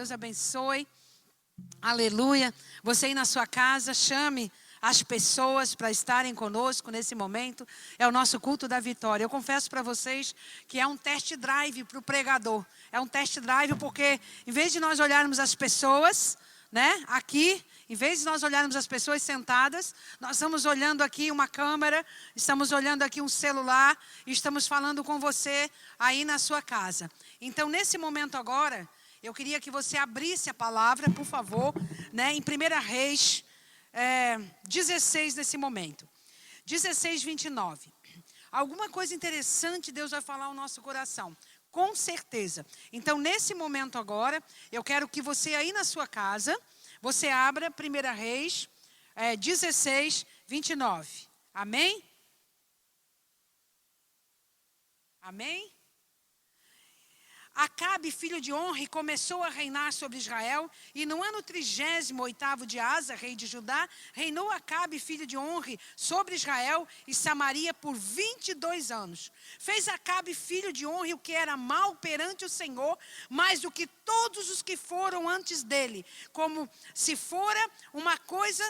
Deus abençoe. Aleluia. Você aí na sua casa, chame as pessoas para estarem conosco nesse momento. É o nosso culto da vitória. Eu confesso para vocês que é um test drive para o pregador. É um test drive porque, em vez de nós olharmos as pessoas, né, aqui, em vez de nós olharmos as pessoas sentadas, nós estamos olhando aqui uma câmera, estamos olhando aqui um celular e estamos falando com você aí na sua casa. Então, nesse momento agora, eu queria que você abrisse a palavra, por favor, né, em 1 Reis 16 nesse momento. 16, 29. Alguma coisa interessante Deus vai falar ao nosso coração. Com certeza. Então, nesse momento agora, eu quero que você aí na sua casa, você abra 1 Reis 16, 29. Amém? Amém? Acabe, filho de Onri, começou a reinar sobre Israel, e no ano 38º de Asa, rei de Judá, reinou Acabe, filho de Onri, sobre Israel e Samaria por 22 anos. Fez Acabe, filho de Onri, o que era mal perante o Senhor, mais do que todos os que foram antes dele, como se fora uma coisa,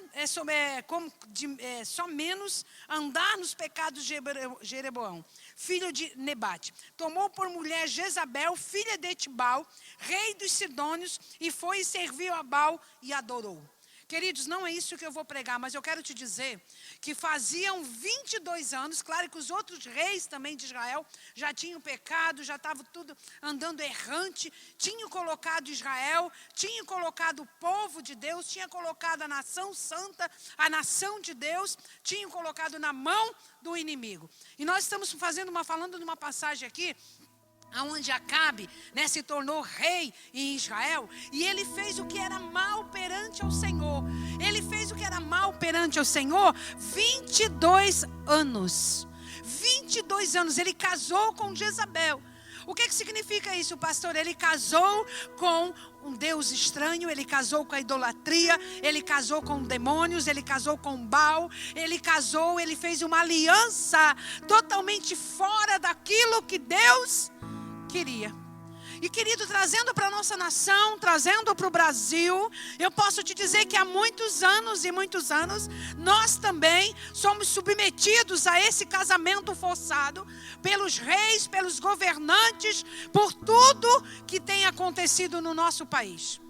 só menos andar nos pecados de Jeroboão, filho de Nebate. Tomou por mulher Jezabel, filha de Etibal, rei dos Sidônios, e foi e serviu a Baal e adorou. Queridos, não é isso que eu vou pregar, mas eu quero te dizer que faziam 22 anos, claro que os outros reis também de Israel já tinham pecado, já estava tudo andando errante, tinham colocado Israel, tinham colocado o povo de Deus, tinham colocado a nação santa, a nação de Deus, tinham colocado na mão do inimigo. E nós estamos falando de uma passagem aqui, onde Acabe, né, se tornou rei em Israel, e ele fez o que era mal perante ao Senhor. Ele fez o que era mal perante ao Senhor 22 anos. 22 anos, ele casou com Jezabel. O que significa isso, pastor? Ele casou com um Deus estranho, ele casou com a idolatria, ele casou com demônios, ele casou com Baal, ele fez uma aliança totalmente fora daquilo que Deus queria. E querido, trazendo para a nossa nação, trazendo para o Brasil, eu posso te dizer que há muitos anos e muitos anos, nós também somos submetidos a esse casamento forçado, pelos reis, pelos governantes, por tudo que tem acontecido no nosso país.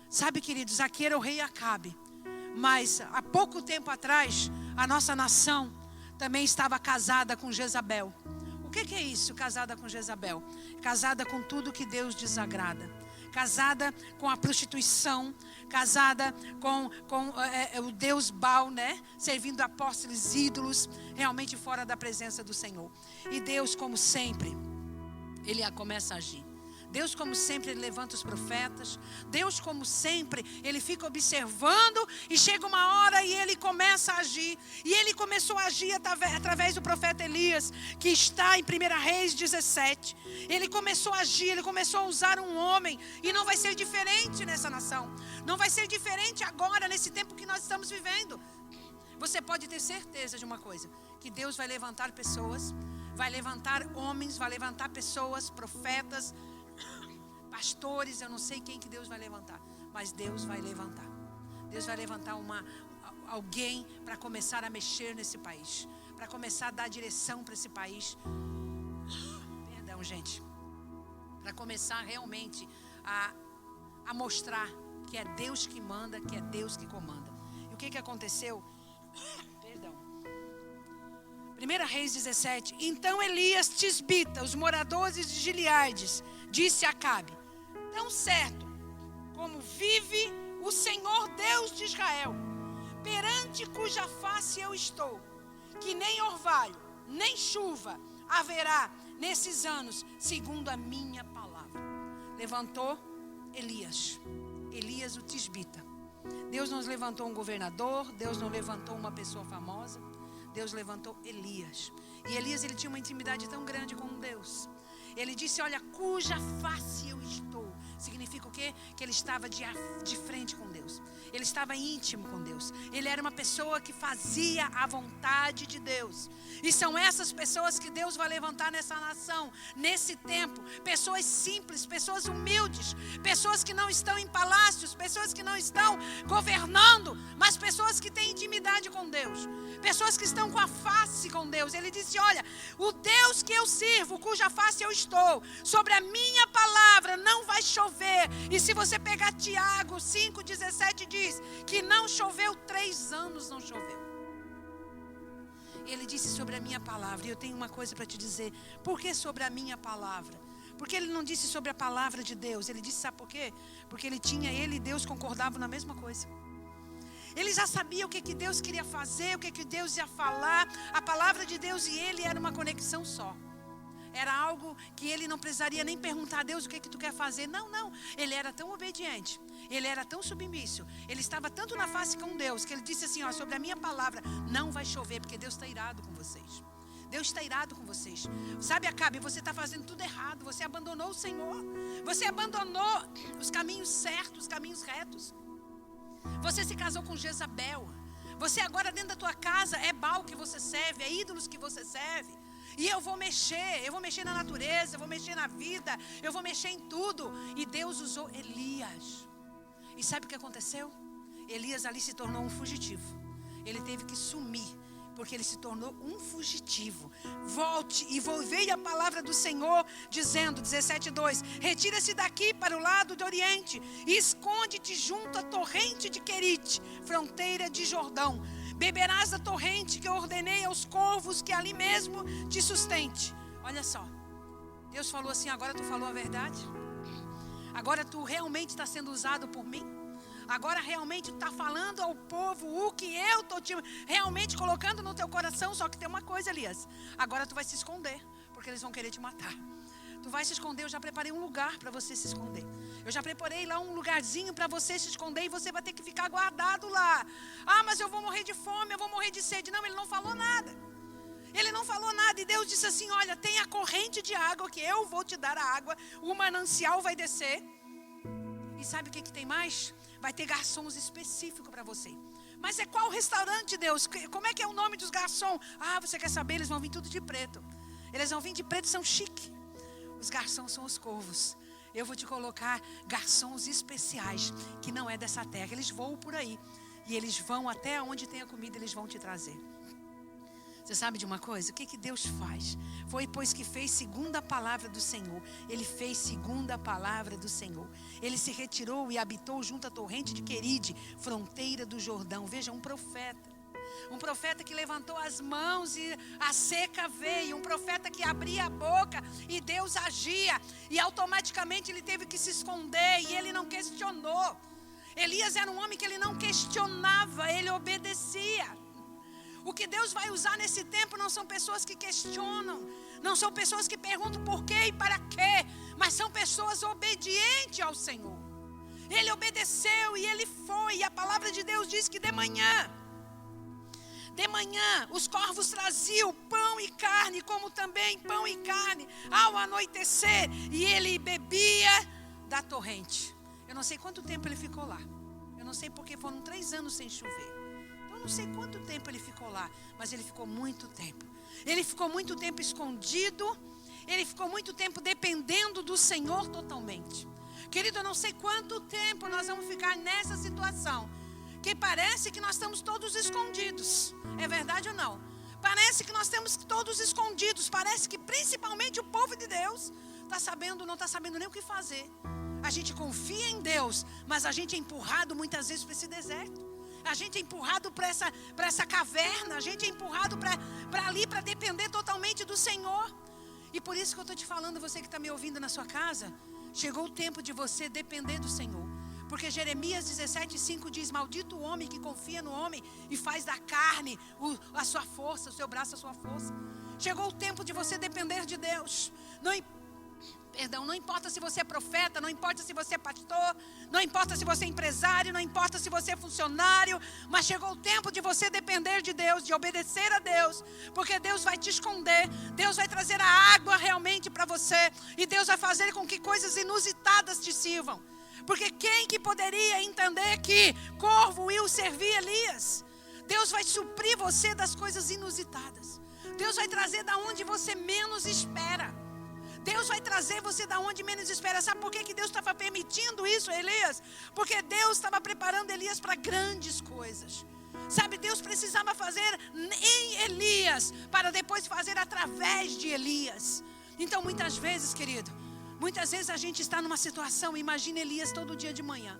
Sabe, queridos, aqui era o rei Acabe, mas há pouco tempo atrás, a nossa nação também estava casada com Jezabel. O que é isso, casada com Jezabel? Casada com tudo que Deus desagrada. Casada com a prostituição. Casada com o Deus Baal, né? Servindo apóstolos ídolos, realmente fora da presença do Senhor. E Deus, como sempre, Ele começa a agir. Deus, como sempre, Ele levanta os profetas. Deus, como sempre, Ele fica observando. E chega uma hora e Ele começa a agir. E Ele começou a agir através do profeta Elias, que está em 1 Reis 17. Ele começou a agir, Ele começou a usar um homem. E não vai ser diferente nessa nação. Não vai ser diferente agora, nesse tempo que nós estamos vivendo. Você pode ter certeza de uma coisa: que Deus vai levantar pessoas, vai levantar homens, vai levantar pessoas, profetas, pastores, eu não sei quem que Deus vai levantar, mas Deus vai levantar. Deus vai levantar alguém para começar a mexer nesse país, para começar a dar direção para esse país. Perdão, gente. Para começar realmente a mostrar que é Deus que manda, que é Deus que comanda. E o que aconteceu? Perdão. 1 Reis 17. Então Elias Tisbita, os moradores de Gileades, disse a Acabe: tão certo como vive o Senhor Deus de Israel, perante cuja face eu estou, que nem orvalho, nem chuva haverá nesses anos, segundo a minha palavra. Levantou Elias o Tisbita. Deus não levantou um governador, Deus não levantou uma pessoa famosa, Deus levantou Elias. E Elias, ele tinha uma intimidade tão grande com Deus. Ele disse: olha, cuja face eu estou. Significa o quê? Que ele estava de frente com Deus. Ele estava íntimo com Deus. Ele era uma pessoa que fazia a vontade de Deus. E são essas pessoas que Deus vai levantar nessa nação, nesse tempo. Pessoas simples, pessoas humildes, pessoas que não estão em palácios, pessoas que não estão governando, mas pessoas que têm intimidade com Deus. Pessoas que estão com a face com Deus. Ele disse, olha, o Deus que eu sirvo, cuja face eu estou, sobre a minha palavra não vai chover. E se você pegar Tiago 5,17 diz que não choveu 3 anos, não choveu. Ele disse sobre a minha palavra. E eu tenho uma coisa para te dizer. Por que sobre a minha palavra? Porque ele não disse sobre a palavra de Deus. Ele disse, sabe por quê? Porque ele e Deus concordavam na mesma coisa. Ele já sabia o que Deus queria fazer, o que Deus ia falar. A palavra de Deus e ele era uma conexão só. Era algo que ele não precisaria nem perguntar a Deus o que tu quer fazer. Não. Ele era tão obediente. Ele era tão submisso. Ele estava tanto na face com Deus que ele disse assim, ó, sobre a minha palavra não vai chover, porque Deus está irado com vocês. Deus está irado com vocês. Sabe, Acabe, você está fazendo tudo errado. Você abandonou o Senhor. Você abandonou os caminhos certos, os caminhos retos. Você se casou com Jezabel. Você agora dentro da tua casa é Baal que você serve, é ídolos que você serve. E eu vou mexer na natureza, eu vou mexer na vida, eu vou mexer em tudo. E Deus usou Elias. E sabe o que aconteceu? Elias ali se tornou um fugitivo. Ele teve que sumir, porque ele se tornou um fugitivo. Volte, e veio a palavra do Senhor, dizendo, 17:2, retira-se daqui para o lado do Oriente, e esconde-te junto à torrente de Querite, fronteira de Jordão. Beberás da torrente que eu ordenei aos corvos que ali mesmo te sustente. Olha só, Deus falou assim, agora tu falou a verdade? Agora tu realmente está sendo usado por mim? Agora realmente tu está falando ao povo o que eu estou realmente colocando no teu coração? Só que tem uma coisa, Elias, agora tu vai se esconder, porque eles vão querer te matar. Tu vai se esconder, eu já preparei um lugar para você se esconder. Eu já preparei lá um lugarzinho para você se esconder e você vai ter que ficar guardado lá. Ah, mas eu vou morrer de fome, eu vou morrer de sede. Não, ele não falou nada. Ele não falou nada e Deus disse assim, olha, tem a corrente de água que eu vou te dar a água, o manancial vai descer. E sabe o que tem mais? Vai ter garçons específicos para você. Mas é qual restaurante, Deus? Como é que é o nome dos garçons? Ah, você quer saber? Eles vão vir tudo de preto. Eles vão vir de preto, são chique. Os garçons são os corvos. Eu vou te colocar garçons especiais, que não é dessa terra. Eles voam por aí. E eles vão até onde tem a comida, eles vão te trazer. Você sabe de uma coisa? O que Deus faz? Foi pois que fez segundo a palavra do Senhor. Ele fez segundo a palavra do Senhor. Ele se retirou e habitou junto à torrente de Queride, fronteira do Jordão. Veja, um profeta. Um profeta que levantou as mãos e a seca veio. Um profeta que abria a boca e Deus agia. E automaticamente ele teve que se esconder e ele não questionou. Elias era um homem que ele não questionava, ele obedecia. O que Deus vai usar nesse tempo não são pessoas que questionam. Não são pessoas que perguntam por quê e para quê. Mas são pessoas obedientes ao Senhor. Ele obedeceu e ele foi. E a palavra de Deus diz que de manhã os corvos traziam pão e carne, como também pão e carne ao anoitecer. E ele bebia da torrente. Eu não sei quanto tempo ele ficou lá. Eu não sei porque foram 3 anos sem chover. Eu não sei quanto tempo ele ficou lá, mas ele ficou muito tempo. Ele ficou muito tempo escondido. Ele ficou muito tempo dependendo do Senhor totalmente. Querido, eu não sei quanto tempo nós vamos ficar nessa situação. Que parece que nós estamos todos escondidos. É verdade ou não? Parece que nós estamos todos escondidos. Parece que principalmente o povo de Deus não está sabendo nem o que fazer. A gente confia em Deus, mas a gente é empurrado muitas vezes para esse deserto. A gente é empurrado para essa caverna. A gente é empurrado para ali, para depender totalmente do Senhor. E por isso que eu estou te falando, você que está me ouvindo na sua casa, chegou o tempo de você depender do Senhor. Porque Jeremias 17:5 diz, maldito o homem que confia no homem e faz da carne a sua força, o seu braço a sua força. Chegou o tempo de você depender de Deus. Perdão, não importa se você é profeta, não importa se você é pastor, não importa se você é empresário, não importa se você é funcionário, mas chegou o tempo de você depender de Deus, de obedecer a Deus, porque Deus vai te esconder, Deus vai trazer a água realmente para você, e Deus vai fazer com que coisas inusitadas te sirvam. Porque quem que poderia entender que corvo ia servir Elias? Deus vai suprir você das coisas inusitadas. Deus vai trazer da onde você menos espera. Deus vai trazer você da onde menos espera. Sabe por que Deus estava permitindo isso, Elias? Porque Deus estava preparando Elias para grandes coisas. Sabe, Deus precisava fazer em Elias, para depois fazer através de Elias. Então muitas vezes, querido, muitas vezes a gente está numa situação, imagina Elias todo dia de manhã.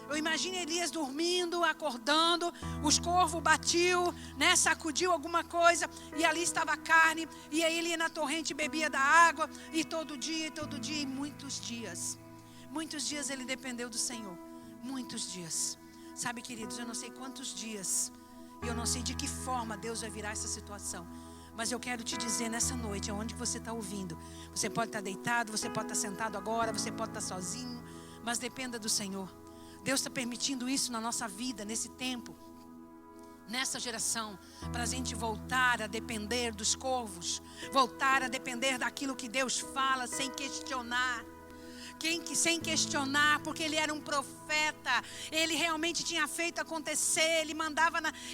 Eu imagino Elias dormindo, acordando, os corvos batiu, né, sacudiu alguma coisa, e ali estava a carne, e aí ele ia na torrente e bebia da água, e todo dia, e muitos dias ele dependeu do Senhor, muitos dias. Sabe, queridos, eu não sei quantos dias, e eu não sei de que forma Deus vai virar essa situação, mas eu quero te dizer nessa noite, aonde você está ouvindo, você pode estar deitado, você pode estar sentado agora, você pode estar sozinho, mas dependa do Senhor. Deus está permitindo isso na nossa vida, nesse tempo, nessa geração, para a gente voltar a depender dos corvos, voltar a depender daquilo que Deus fala sem questionar. Sem questionar, porque ele era um profeta, ele realmente tinha feito acontecer,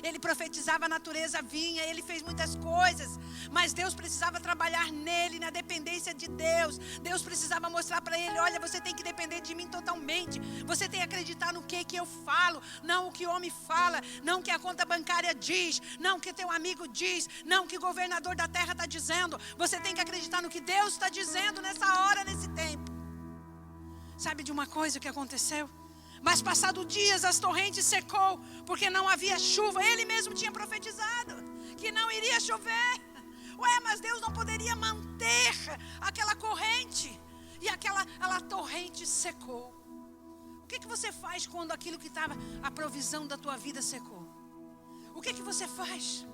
ele profetizava, a natureza vinha, ele fez muitas coisas, mas Deus precisava trabalhar nele, na dependência de Deus. Deus precisava mostrar para ele: olha, você tem que depender de mim totalmente, você tem que acreditar no que eu falo, não o que o homem fala, não o que a conta bancária diz, não o que teu amigo diz, não o que o governador da terra está dizendo. Você tem que acreditar no que Deus está dizendo nessa hora, nesse tempo. Sabe de uma coisa que aconteceu? Mas passados dias as torrentes secou, porque não havia chuva. Ele mesmo tinha profetizado que não iria chover. Ué, mas Deus não poderia manter aquela corrente, e aquela torrente secou. O que você faz quando aquilo que estava, a provisão da tua vida secou? O que você faz?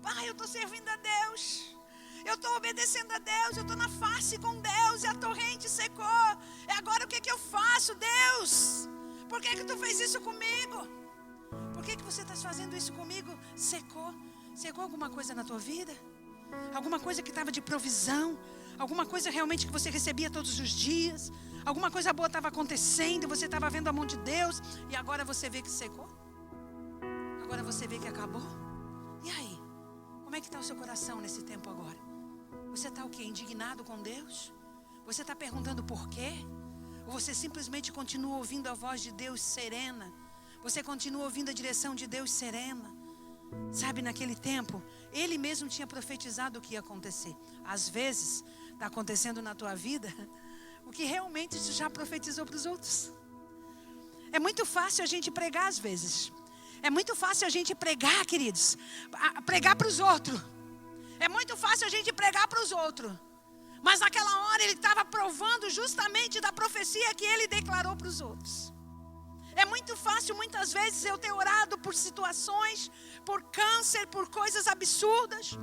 Pai, eu estou servindo a Deus, eu estou obedecendo a Deus, eu estou na face com Deus, e a torrente secou. Agora o que eu faço, Deus? Por que tu fez isso comigo? Por que você está fazendo isso comigo? Secou alguma coisa na tua vida? Alguma coisa que estava de provisão? Alguma coisa realmente que você recebia todos os dias? Alguma coisa boa estava acontecendo, você estava vendo a mão de Deus, e agora você vê que secou? Agora você vê que acabou? E aí? Como é que está o seu coração nesse tempo agora? Você está o quê? Indignado com Deus? Você está perguntando por quê? Ou você simplesmente continua ouvindo a voz de Deus serena? Você continua ouvindo a direção de Deus serena? Sabe, naquele tempo, Ele mesmo tinha profetizado o que ia acontecer. Às vezes, está acontecendo na tua vida o que realmente já profetizou para os outros. É muito fácil a gente pregar às vezes. É muito fácil a gente pregar, queridos, pregar para os outros. É muito fácil a gente pregar para os outros. Mas naquela hora ele estava provando justamente da profecia que ele declarou para os outros. É muito fácil muitas vezes eu ter orado por situações, por câncer, por coisas absurdas.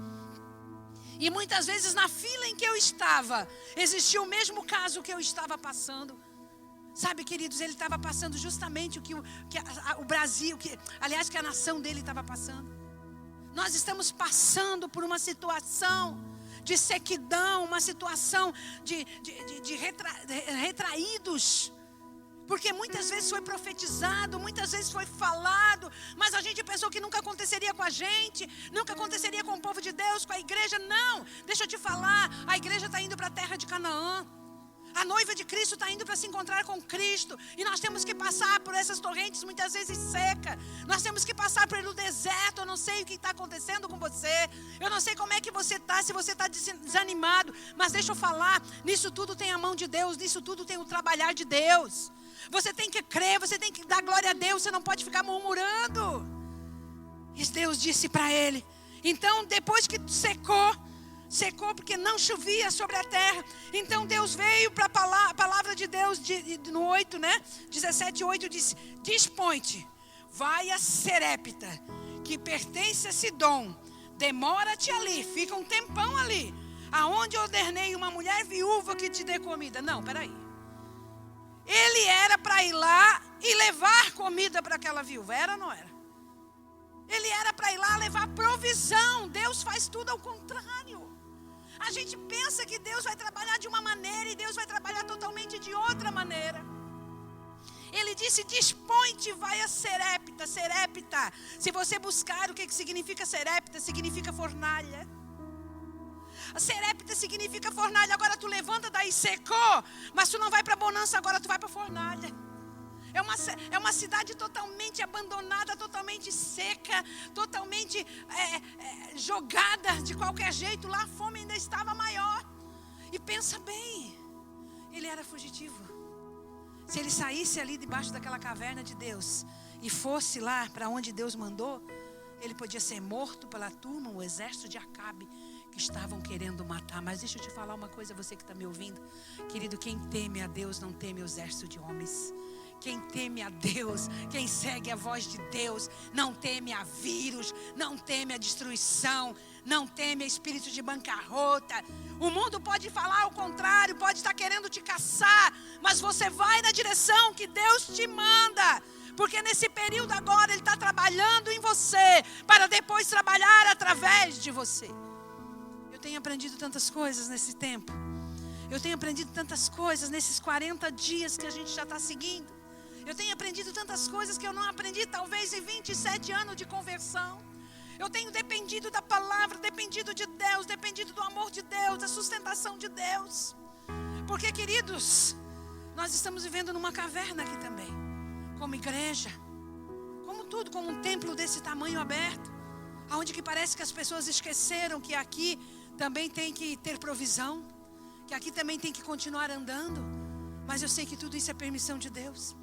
E muitas vezes na fila em que eu estava, existia o mesmo caso que eu estava passando. Sabe, queridos, ele estava passando justamente o que o Brasil, que a nação dele estava passando. Nós estamos passando por uma situação de sequidão, uma situação de retraídos. Porque muitas vezes foi profetizado, muitas vezes foi falado, mas a gente pensou que nunca aconteceria com a gente, nunca aconteceria com o povo de Deus, com a igreja. Não, deixa eu te falar, a igreja está indo para a terra de Canaã. A noiva de Cristo está indo para se encontrar com Cristo. E nós temos que passar por essas torrentes muitas vezes secas. Nós temos que passar pelo deserto. Eu não sei o que está acontecendo com você. Eu não sei como é que você está, se você está desanimado. Mas deixa eu falar, nisso tudo tem a mão de Deus. Nisso tudo tem o trabalhar de Deus. Você tem que crer, você tem que dar glória a Deus. Você não pode ficar murmurando. E Deus disse para ele. Então depois que secou porque não chovia sobre a terra. Então Deus veio para a palavra de Deus no 8, né? 17:8 disse: dispõe-te, vai a Serepta, que pertence a Sidom. Demora-te ali, fica um tempão ali. aonde ordenei uma mulher viúva que te dê comida. Não, peraí. Ele era para ir lá e levar comida para aquela viúva. Era ou não era? Ele era para ir lá levar provisão. Deus faz tudo ao contrário. A gente pensa que Deus vai trabalhar de uma maneira e Deus vai trabalhar totalmente de outra maneira. Ele disse, dispõe-te, vai a Serepta. Serepta, se você buscar o que significa Serepta, significa fornalha. A Serepta significa fornalha. Agora tu levanta daí, secou, mas tu não vai para Bonança, agora tu vai para fornalha. É uma cidade totalmente abandonada, totalmente seca, totalmente jogada de qualquer jeito. Lá a fome ainda estava maior. E pensa bem, ele era fugitivo. Se ele saísse ali debaixo daquela caverna de Deus e fosse lá para onde Deus mandou, ele podia ser morto pela turma, o exército de Acabe, que estavam querendo matar. Mas deixa eu te falar uma coisa, você que está me ouvindo. Querido, quem teme a Deus não teme o exército de homens. Quem teme a Deus, quem segue a voz de Deus, não teme a vírus, não teme a destruição, não teme a espírito de bancarrota. O mundo pode falar o contrário, pode estar querendo te caçar, mas você vai na direção que Deus te manda. Porque nesse período agora Ele está trabalhando em você, para depois trabalhar através de você. Eu tenho aprendido tantas coisas nesse tempo. Eu tenho aprendido tantas coisas nesses 40 dias que a gente já está seguindo. Eu tenho aprendido tantas coisas que eu não aprendi talvez em 27 anos de conversão. Eu tenho dependido da palavra, dependido de Deus, dependido do amor de Deus, da sustentação de Deus. Porque, queridos, nós estamos vivendo numa caverna aqui também. Como igreja, como tudo, como um templo desse tamanho aberto. Onde que parece que as pessoas esqueceram que aqui também tem que ter provisão. Que aqui também tem que continuar andando. Mas eu sei que tudo isso é permissão de Deus.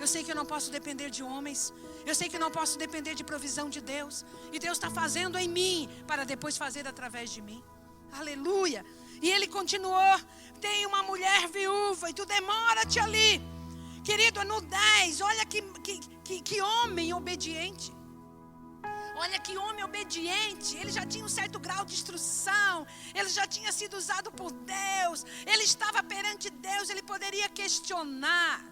Eu sei que eu não posso depender de homens. Eu sei que eu não posso depender de provisão de Deus. E Deus está fazendo em mim, para depois fazer através de mim. Aleluia. E ele continuou, tem uma mulher viúva e tu demora-te ali. Querido, no 10, olha que homem obediente. Olha que homem obediente. Ele já tinha um certo grau de instrução. Ele já tinha sido usado por Deus. Ele estava perante Deus. Ele poderia questionar.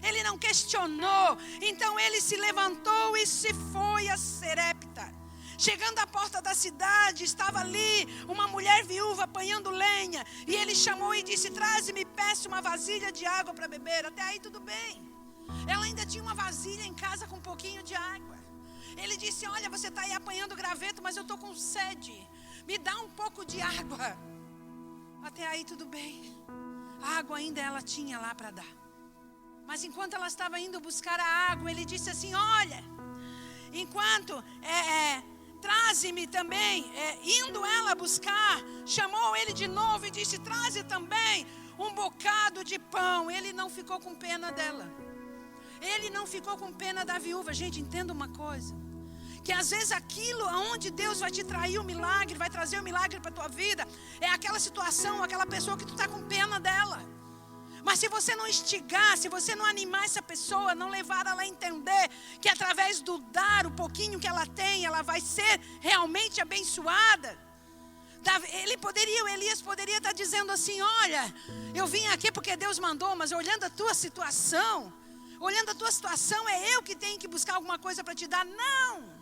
Ele não questionou. Então ele se levantou e se foi a Serepta. Chegando à porta da cidade, estava ali uma mulher viúva apanhando lenha. E ele chamou e disse, traze-me, peço uma vasilha de água para beber. Até aí tudo bem. Ela ainda tinha uma vasilha em casa com um pouquinho de água. Ele disse, olha, você está aí apanhando graveto, mas eu estou com sede. Me dá um pouco de água. Até aí tudo bem. A água ainda ela tinha lá para dar. Mas enquanto ela estava indo buscar a água, ele disse assim, olha, enquanto traze-me também, indo ela buscar, chamou ele de novo e disse, traze também um bocado de pão. Ele não ficou com pena dela. Ele não ficou com pena da viúva. Gente, entenda uma coisa. Que às vezes aquilo aonde Deus vai te trair o milagre, vai trazer o milagre para a tua vida, é aquela situação, aquela pessoa que tu está com pena dela. Mas se você não instigar, se você não animar essa pessoa, não levar ela a entender que através do dar, o pouquinho que ela tem, ela vai ser realmente abençoada. Elias poderia estar dizendo assim, olha, eu vim aqui porque Deus mandou, mas olhando a tua situação, é eu que tenho que buscar alguma coisa para te dar. Não!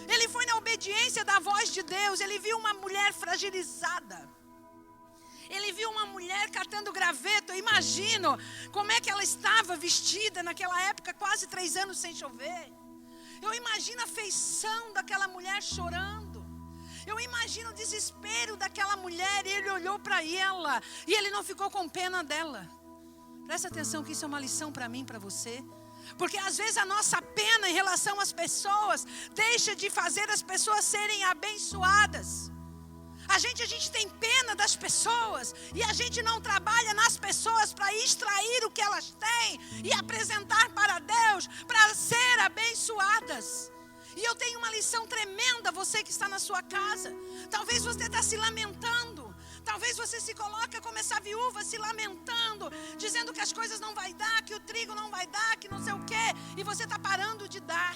Ele foi na obediência da voz de Deus. Ele viu uma mulher fragilizada. Ele viu uma mulher catando graveto. Eu imagino como é que ela estava vestida naquela época, quase 3 anos sem chover. Eu imagino a feição daquela mulher chorando. Eu imagino o desespero daquela mulher. E ele olhou para ela e ele não ficou com pena dela. Presta atenção que isso é uma lição para mim, para você. Porque às vezes a nossa pena em relação às pessoas deixa de fazer as pessoas serem abençoadas. A gente tem pena das pessoas e a gente não trabalha nas pessoas para extrair o que elas têm e apresentar para Deus para ser abençoadas. E eu tenho uma lição tremenda, você que está na sua casa. Talvez você está se lamentando. Talvez você se coloque como essa viúva se lamentando, dizendo que as coisas não vai dar, que o trigo não vai dar, que não sei o quê. E você está parando de dar.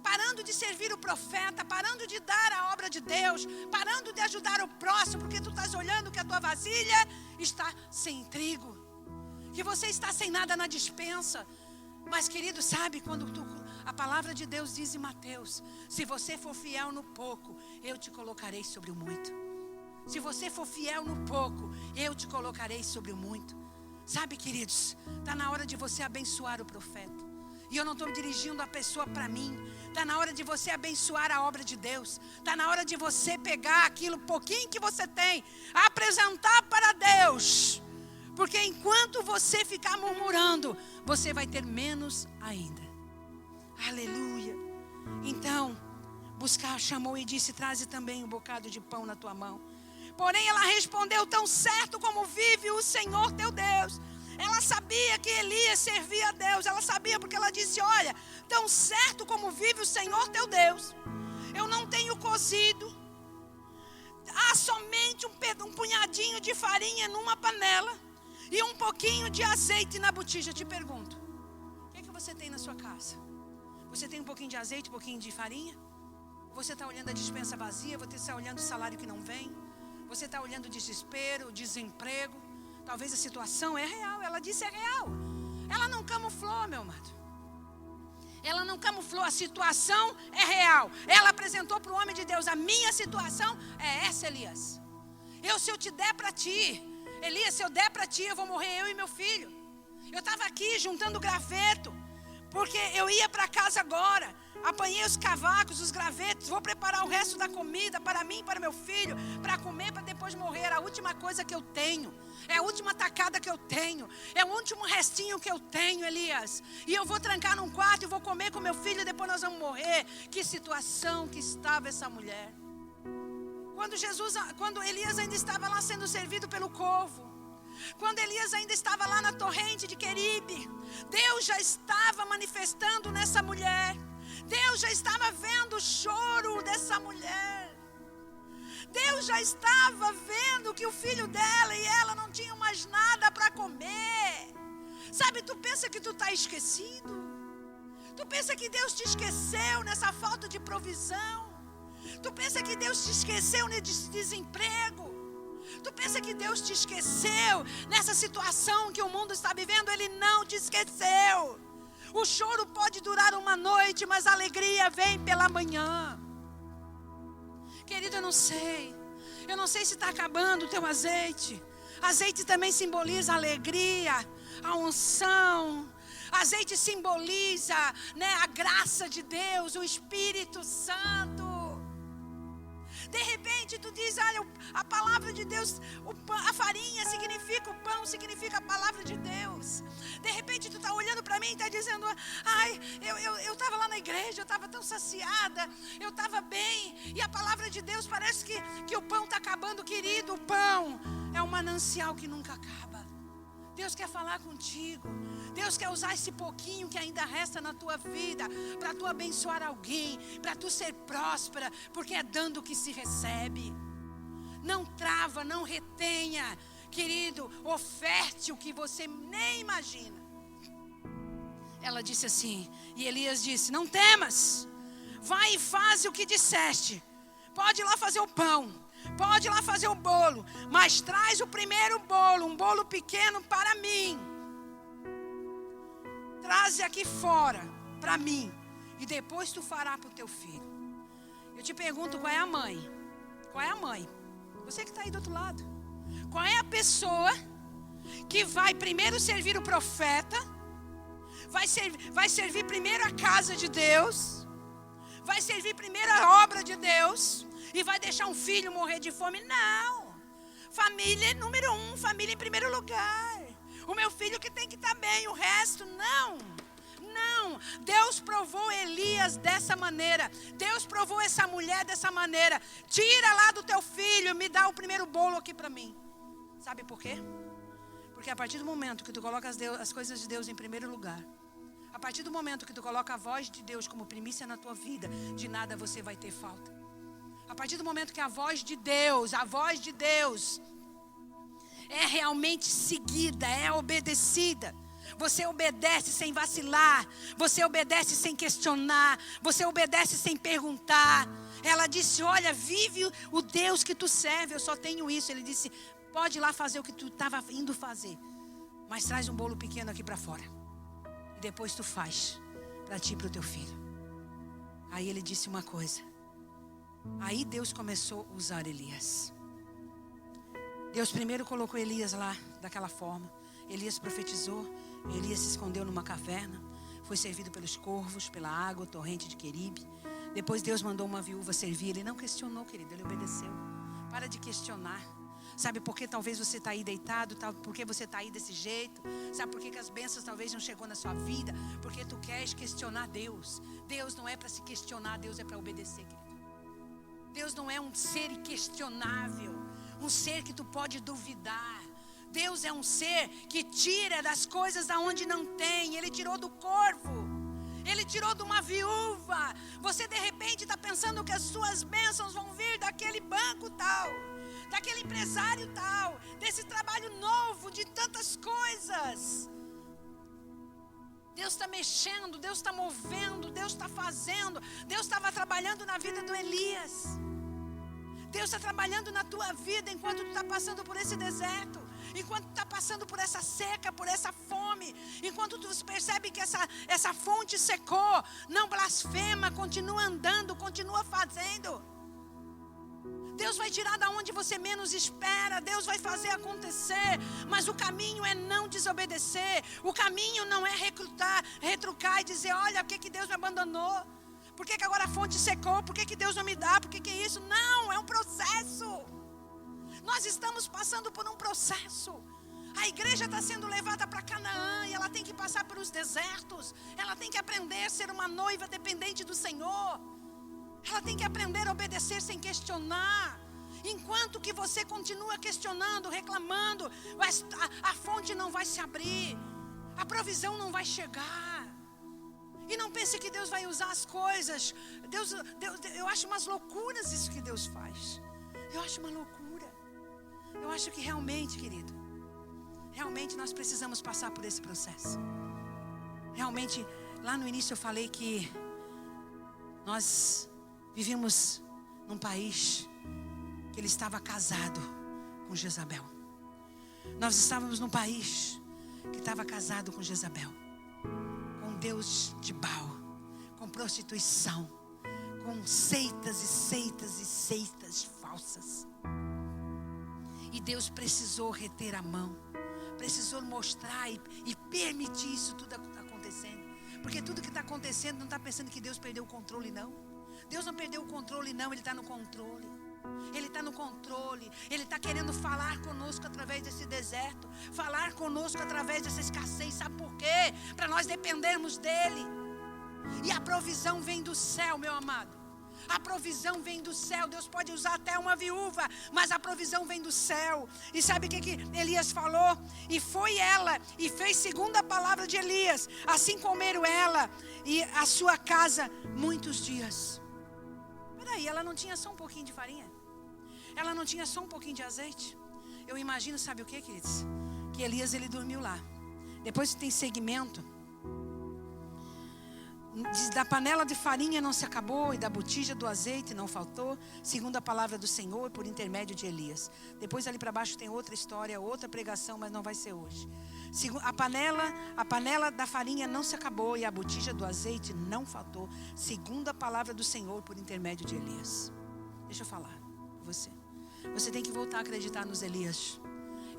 parando de servir o profeta, parando de dar a obra de Deus, parando de ajudar o próximo, porque tu estás olhando que a tua vasilha está sem trigo, que você está sem nada na despensa. Mas, querido, sabe quando a palavra de Deus diz em Mateus: se você for fiel no pouco, eu te colocarei sobre o muito. Se você for fiel no pouco, eu te colocarei sobre o muito. Sabe, queridos, está na hora de você abençoar o profeta. E eu não estou dirigindo a pessoa para mim. Está na hora de você abençoar a obra de Deus. Está na hora de você pegar aquilo pouquinho que você tem, apresentar para Deus. Porque enquanto você ficar murmurando, você vai ter menos ainda. Aleluia. Então, Buscar chamou e disse: traze também um bocado de pão na tua mão. Porém ela respondeu: tão certo como vive o Senhor teu Deus. Ela sabia que Elias servia a Deus. Ela sabia porque ela disse: olha, tão certo como vive o Senhor teu Deus, eu não tenho cozido. Há somente um punhadinho de farinha numa panela e um pouquinho de azeite na botija. Eu te pergunto, o que é que você tem na sua casa? Você tem um pouquinho de azeite, um pouquinho de farinha? Você está olhando a despensa vazia? Você está olhando o salário que não vem? Você está olhando o desespero, o desemprego? Talvez a situação é real. Ela disse é real. Ela não camuflou, meu amado. Ela não camuflou, a situação é real. Ela apresentou para o homem de Deus: a minha situação é essa, Elias. Se eu te der para ti, Elias, se eu der para ti, eu vou morrer, eu e meu filho. Eu estava aqui juntando graveto, porque eu ia para casa agora. Apanhei os cavacos, os gravetos, vou preparar o resto da comida para mim e para meu filho, para comer, para depois morrer. A última coisa que eu tenho, é a última tacada que eu tenho, é o último restinho que eu tenho, Elias. E eu vou trancar num quarto e vou comer com meu filho e depois nós vamos morrer. Que situação que estava essa mulher. Quando Elias ainda estava lá sendo servido pelo corvo, quando Elias ainda estava lá na torrente de Queribe, Deus já estava manifestando nessa mulher. Deus já estava vendo o choro dessa mulher. Deus já estava vendo que o filho dela e ela não tinham mais nada para comer. Sabe, tu pensa que tu está esquecido? Tu pensa que Deus te esqueceu nessa falta de provisão? Tu pensa que Deus te esqueceu nesse desemprego? Tu pensa que Deus te esqueceu nessa situação que o mundo está vivendo? Ele não te esqueceu. O choro pode durar uma noite, mas a alegria vem pela manhã. Querido, eu não sei se está acabando o teu azeite. Azeite também simboliza a alegria, a unção. Azeite simboliza, a graça de Deus, o Espírito Santo. De repente tu diz: olha, a palavra de Deus, a farinha significa o pão, significa a palavra de Deus. De repente tu está olhando para mim e está dizendo: ai, eu estava lá na igreja, eu estava tão saciada, eu estava bem, e a palavra de Deus parece que o pão está acabando. Querido, o pão é um manancial que nunca acaba. Deus quer falar contigo. Deus quer usar esse pouquinho que ainda resta na tua vida para tu abençoar alguém, para tu ser próspera, porque é dando que se recebe. Não trava, não retenha, querido, oferte o que você nem imagina. Ela disse assim, e Elias disse: não temas, vai e faz o que disseste. Pode ir lá fazer o pão, pode ir lá fazer o bolo, mas traz o primeiro bolo, um bolo pequeno para mim. Traze aqui fora para mim, e depois tu fará para o teu filho. Eu te pergunto, qual é a mãe? Qual é a mãe? Você que está aí do outro lado. Qual é a pessoa que vai primeiro servir o profeta, vai servir primeiro a casa de Deus, vai servir primeiro a obra de Deus, e vai deixar um filho morrer de fome? Não. Família é número 1, família em primeiro lugar. O meu filho que tem que estar bem, o resto não. Não. Deus provou Elias dessa maneira. Deus provou essa mulher dessa maneira. Tira lá do teu filho, me dá o primeiro bolo aqui para mim. Sabe por quê? Porque a partir do momento que tu coloca as coisas de Deus em primeiro lugar, a partir do momento que tu coloca a voz de Deus como primícia na tua vida, de nada você vai ter falta. A partir do momento que a voz de Deus é realmente seguida, é obedecida, Você obedece sem vacilar. Você obedece sem questionar. Você obedece sem perguntar. Ela disse, olha, vive o Deus que tu serve. Eu só tenho isso. Ele disse, pode ir lá fazer o que tu estava indo fazer. Mas traz um bolo pequeno aqui para fora. E depois tu faz. Para ti e para o teu filho. Aí ele disse uma coisa. Aí Deus começou a usar Elias. Deus primeiro colocou Elias lá, daquela forma. Elias profetizou. Elias se escondeu numa caverna. Foi servido pelos corvos, pela água, torrente de Queribe. Depois Deus mandou uma viúva servir. Ele não questionou, querido, ele obedeceu. Para de questionar. Sabe por que talvez você está aí deitado? Por que você está aí desse jeito? Sabe por que as bênçãos talvez não chegou na sua vida? Porque tu queres questionar Deus. Deus não é para se questionar, Deus é para obedecer, querido. Deus não é um ser inquestionável. Um ser que tu pode duvidar. Deus é um ser que tira das coisas da onde não tem. Ele tirou do corvo. Ele tirou de uma viúva. Você de repente está pensando que as suas bênçãos vão vir daquele banco tal, daquele empresário tal, desse trabalho novo, de tantas coisas. Deus está mexendo, Deus está movendo, Deus está fazendo. Deus estava trabalhando na vida do Elias. Deus está trabalhando na tua vida enquanto tu está passando por esse deserto. Enquanto tu está passando por essa seca, por essa fome. Enquanto tu percebe que essa fonte secou. Não blasfema, continua andando, continua fazendo. Deus vai tirar da onde você menos espera. Deus vai fazer acontecer. Mas o caminho é não desobedecer. O caminho não é retrucar e dizer, olha, por que Deus me abandonou? Por que agora a fonte secou? Por que Deus não me dá? Por que é isso? Não, é um processo. Nós estamos passando por um processo. A igreja está sendo levada para Canaã e ela tem que passar pelos desertos. Ela tem que aprender a ser uma noiva dependente do Senhor. Ela tem que aprender a obedecer sem questionar. Enquanto que você continua questionando, reclamando, a fonte não vai se abrir. A provisão não vai chegar. E não pense que Deus vai usar as coisas. Deus, eu acho umas loucuras isso que Deus faz. Eu acho uma loucura. Eu acho que realmente, querido, realmente nós precisamos passar por esse processo. Realmente, lá no início eu falei que nós vivíamos num país que ele estava casado com Jezabel. Nós estávamos num país que estava casado com Jezabel, com Deus de Baal, com prostituição, com seitas e seitas e seitas falsas. E Deus precisou reter a mão, precisou mostrar e permitir isso tudo acontecendo. Porque tudo que está acontecendo, não está pensando que Deus perdeu o controle, não. Deus não perdeu o controle, não, Ele está no controle. Ele está no controle. Ele está querendo falar conosco através desse deserto, falar conosco através dessa escassez. Sabe por quê? Para nós dependermos dEle. E a provisão vem do céu, meu amado. A provisão vem do céu. Deus pode usar até uma viúva, mas a provisão vem do céu. E sabe o que Elias falou? E foi ela e fez segundo a palavra de Elias. Assim comeram ela e a sua casa muitos dias. Peraí, ela não tinha só um pouquinho de farinha? Ela não tinha só um pouquinho de azeite? Eu imagino, sabe o que, queridos? Que Elias, ele dormiu lá. Depois que tem segmento, da panela de farinha não se acabou, e da botija do azeite não faltou, segundo a palavra do Senhor, por intermédio de Elias. Depois ali para baixo tem outra história, outra pregação, mas não vai ser hoje. A panela da farinha não se acabou, e a botija do azeite não faltou, segundo a palavra do Senhor, por intermédio de Elias. Deixa eu falar com você. Você tem que voltar a acreditar nos Elias.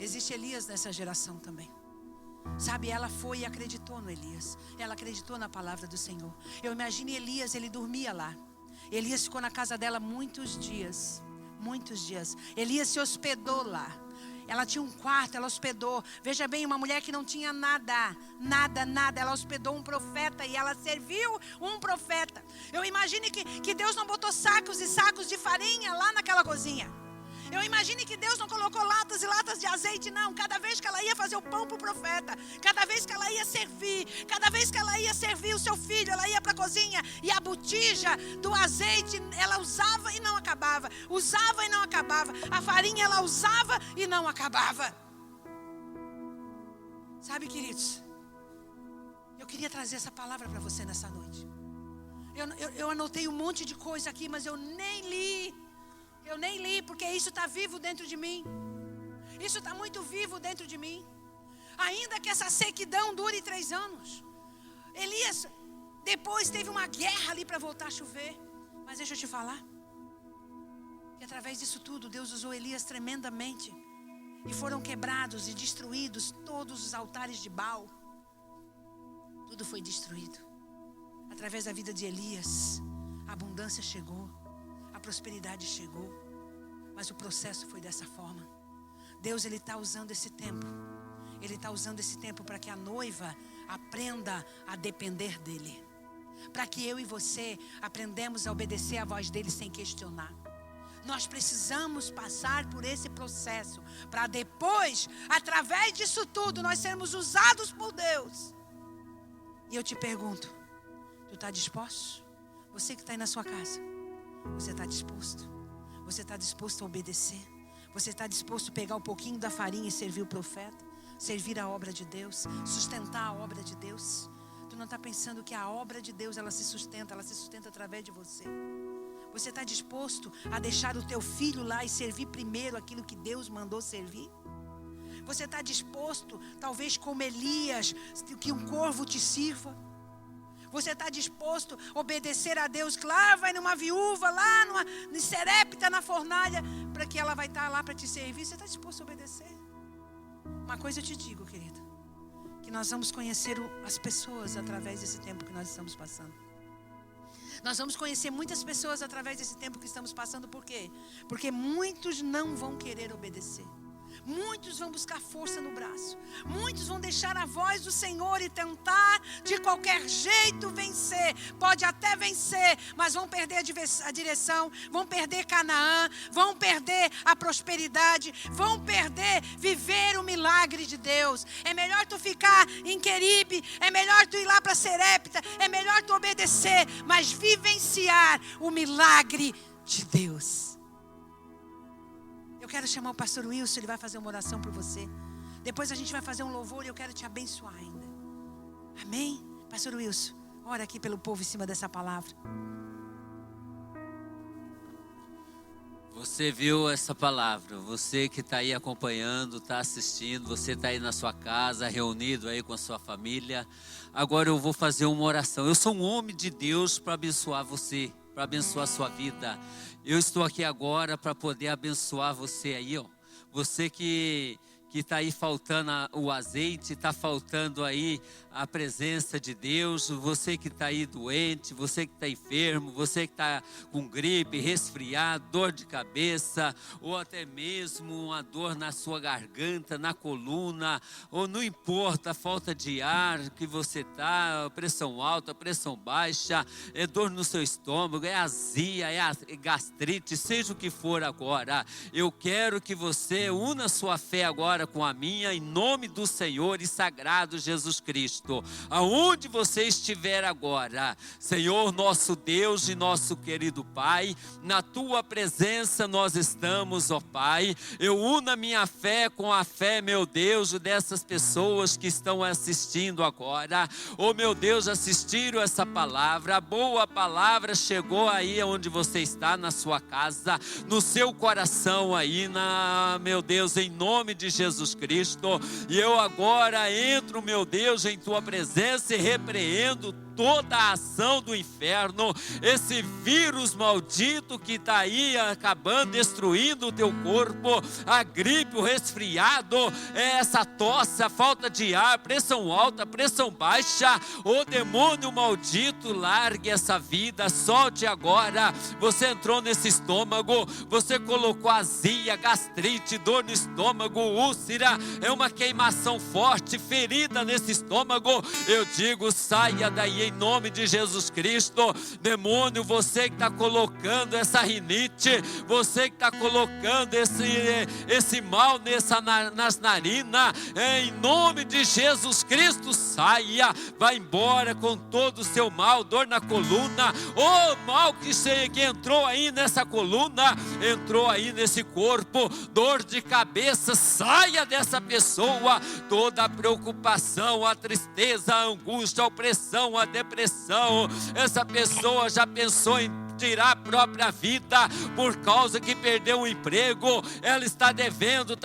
Existe Elias nessa geração também. Sabe, ela foi e acreditou no Elias. Ela acreditou na palavra do Senhor. Eu imagino Elias, ele dormia lá. Elias ficou na casa dela muitos dias. Muitos dias. Elias se hospedou lá. Ela tinha um quarto, ela hospedou. Veja bem, uma mulher que não tinha nada. Ela hospedou um profeta e ela serviu um profeta. Eu imagino que Deus não botou sacos e sacos de farinha lá naquela cozinha. Eu imagino que Deus não colocou latas e latas de azeite, não. Cada vez que ela ia fazer o pão para o profeta, cada vez que ela ia servir, cada vez que ela ia servir o seu filho, ela ia para a cozinha e a botija do azeite, ela usava e não acabava. Usava e não acabava. A farinha ela usava e não acabava. Sabe, queridos, Eu queria trazer essa palavra para você nessa noite. Eu anotei um monte de coisa aqui, mas eu nem li. Eu nem li, porque isso está vivo dentro de mim. Isso está muito vivo dentro de mim. Ainda que essa sequidão dure 3 anos. Elias, depois teve uma guerra ali para voltar a chover. Mas deixa eu te falar. Que através disso tudo, Deus usou Elias tremendamente. E foram quebrados e destruídos todos os altares de Baal. Tudo foi destruído. Através da vida de Elias, a abundância chegou, a prosperidade chegou, mas o processo foi dessa forma. Deus, Ele está usando esse tempo. Ele está usando esse tempo para que a noiva aprenda a depender dEle. Para que eu e você aprendamos a obedecer a voz dEle sem questionar. Nós precisamos passar por esse processo para depois, através disso tudo, nós sermos usados por Deus. E eu te pergunto, tu está disposto? Você que está aí na sua casa, você está disposto? Você está disposto a obedecer? Você está disposto a pegar um pouquinho da farinha e servir o profeta? Servir a obra de Deus? Sustentar a obra de Deus? Tu não está pensando que a obra de Deus, ela se sustenta através de você? Você está disposto a deixar o teu filho lá e servir primeiro aquilo que Deus mandou servir? Você está disposto, talvez como Elias, que um corvo te sirva? Você está disposto a obedecer a Deus? Que lá vai numa viúva, lá em Serepta, na fornalha, para que ela vai estar lá para te servir? Você está disposto a obedecer? Uma coisa eu te digo, querido, que nós vamos conhecer as pessoas através desse tempo que nós estamos passando. Nós vamos conhecer muitas pessoas através desse tempo que estamos passando. Por quê? Porque muitos não vão querer obedecer. Muitos vão buscar força no braço. Muitos vão deixar a voz do Senhor e tentar de qualquer jeito vencer. Pode até vencer, mas vão perder a direção. Vão perder Canaã. Vão perder a prosperidade. Vão perder viver o milagre de Deus. É melhor tu ficar em Queribe. É melhor tu ir lá para Serepta. É melhor tu obedecer, mas vivenciar o milagre de Deus. Eu quero chamar o pastor Wilson, ele vai fazer uma oração por você. Depois a gente vai fazer um louvor e eu quero te abençoar ainda. Amém? Pastor Wilson, ora aqui pelo povo em cima dessa palavra. Você viu essa palavra, você que está aí acompanhando, está assistindo, você está aí na sua casa, reunido aí com a sua família. Agora eu vou fazer uma oração. Eu sou um homem de Deus para abençoar você, para abençoar a sua vida. Eu estou aqui agora para poder abençoar você aí, ó. Você que está aí faltando o azeite, está faltando aí a presença de Deus. Você que está aí doente, você que está enfermo, você que está com gripe, resfriado, dor de cabeça, ou até mesmo uma dor na sua garganta, na coluna, ou não importa a falta de ar que você está, pressão alta, pressão baixa, é dor no seu estômago, é azia, é gastrite, seja o que for agora. Eu quero que você una sua fé agora com a minha, em nome do Senhor e sagrado Jesus Cristo. Aonde você estiver agora, Senhor nosso Deus e nosso querido Pai, na tua presença nós estamos, ó Pai. Eu uno a minha fé com a fé, meu Deus, dessas pessoas que estão assistindo agora. Oh meu Deus, assistiram essa palavra, a boa palavra chegou aí onde você está, na sua casa, no seu coração aí, meu Deus, em nome de Jesus Cristo. E eu agora entro, meu Deus, em tua presença e repreendo toda a ação do inferno, esse vírus maldito que está aí acabando, destruindo o teu corpo, a gripe, o resfriado, essa tosse, a falta de ar, pressão alta, pressão baixa, o demônio maldito, largue essa vida, solte agora. Você entrou nesse estômago, você colocou azia, gastrite, dor no estômago, úlcera, é uma queimação forte, ferida nesse estômago. Eu digo, saia daí em nome de Jesus Cristo. Demônio, você que está colocando essa rinite, você que está colocando esse mal nas narinas, em nome de Jesus Cristo, saia, vai embora com todo o seu mal, dor na coluna, mal que entrou aí nessa coluna, entrou aí nesse corpo, dor de cabeça, saia dessa pessoa, toda a preocupação, a tristeza, a angústia, a opressão, a depressão, essa pessoa já pensou em tirar a própria vida por causa que perdeu um emprego, ela está devendo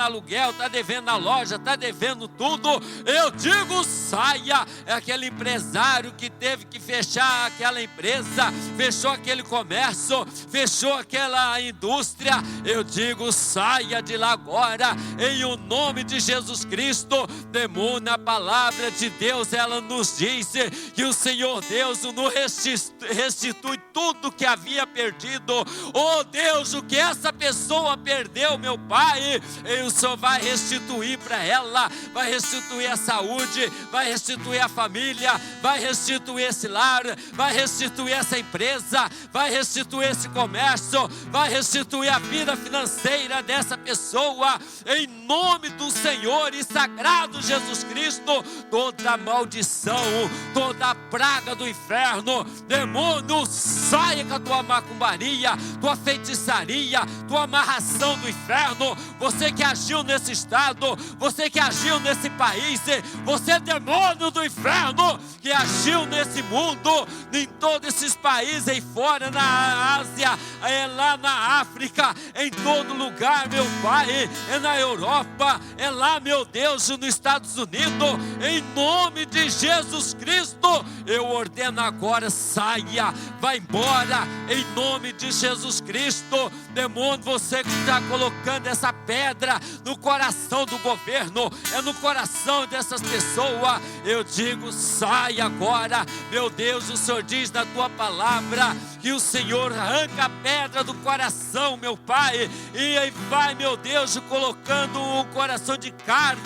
aluguel, está devendo a loja, está devendo tudo. Eu digo, saia. É aquele empresário que teve que fechar aquela empresa, fechou aquele comércio, fechou aquela indústria. Eu digo, saia de lá agora, em o nome de Jesus Cristo. Demônio, a palavra de Deus, ela nos diz que o Senhor Deus nos restitui tudo que havia perdido. Oh Deus, o que essa pessoa perdeu, meu Pai, o Senhor vai restituir para ela, vai restituir a saúde, vai restituir a família, vai restituir esse lar, vai restituir essa empresa, vai restituir esse comércio, vai restituir a vida financeira dessa pessoa, em nome do Senhor e sagrado Jesus Cristo. Toda maldição, toda praga do inferno, demônio, saia com a tua macumbaria, tua feitiçaria, tua amarração do inferno. Você que agiu nesse estado, você que agiu nesse país, você demônio do inferno que agiu nesse mundo, em todos esses países aí fora, na Ásia, lá na África, em todo lugar, meu Pai, na Europa, lá, meu Deus, nos Estados Unidos, em nome de Jesus Cristo, eu ordeno agora, saia, vai embora, em nome de Jesus Cristo. Demônio, você que está colocando essa pedra no coração do governo, no coração dessas pessoas, eu digo, sai agora, meu Deus. O Senhor diz na tua palavra que o Senhor arranca a pedra do coração, meu Pai, e aí vai, meu Deus, colocando um coração de carne,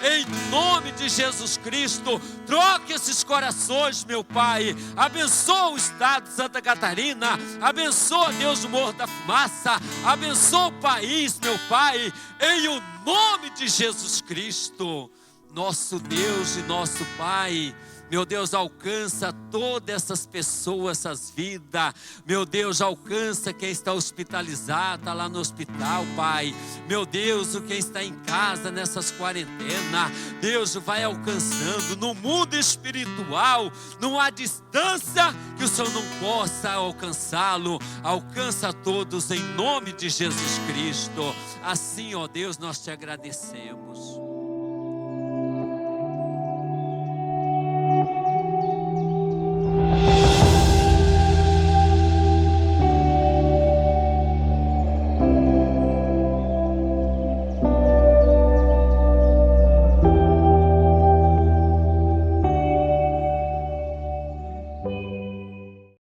em nome de Jesus Cristo. Troque esses corações, meu Pai, abençoa o estado de Santa Catarina, abençoa, Deus, o Morro da Fumaça, abençoa o país, meu Pai, em o nome de Jesus Cristo, nosso Deus e nosso Pai. Meu Deus, alcança todas essas pessoas, essas vidas. Meu Deus, alcança quem está hospitalizado, está lá no hospital, Pai. Meu Deus, quem está em casa nessas quarentenas, Deus, vai alcançando no mundo espiritual. Não há distância que o Senhor não possa alcançá-lo. Alcança todos em nome de Jesus Cristo. Assim, ó Deus, nós te agradecemos.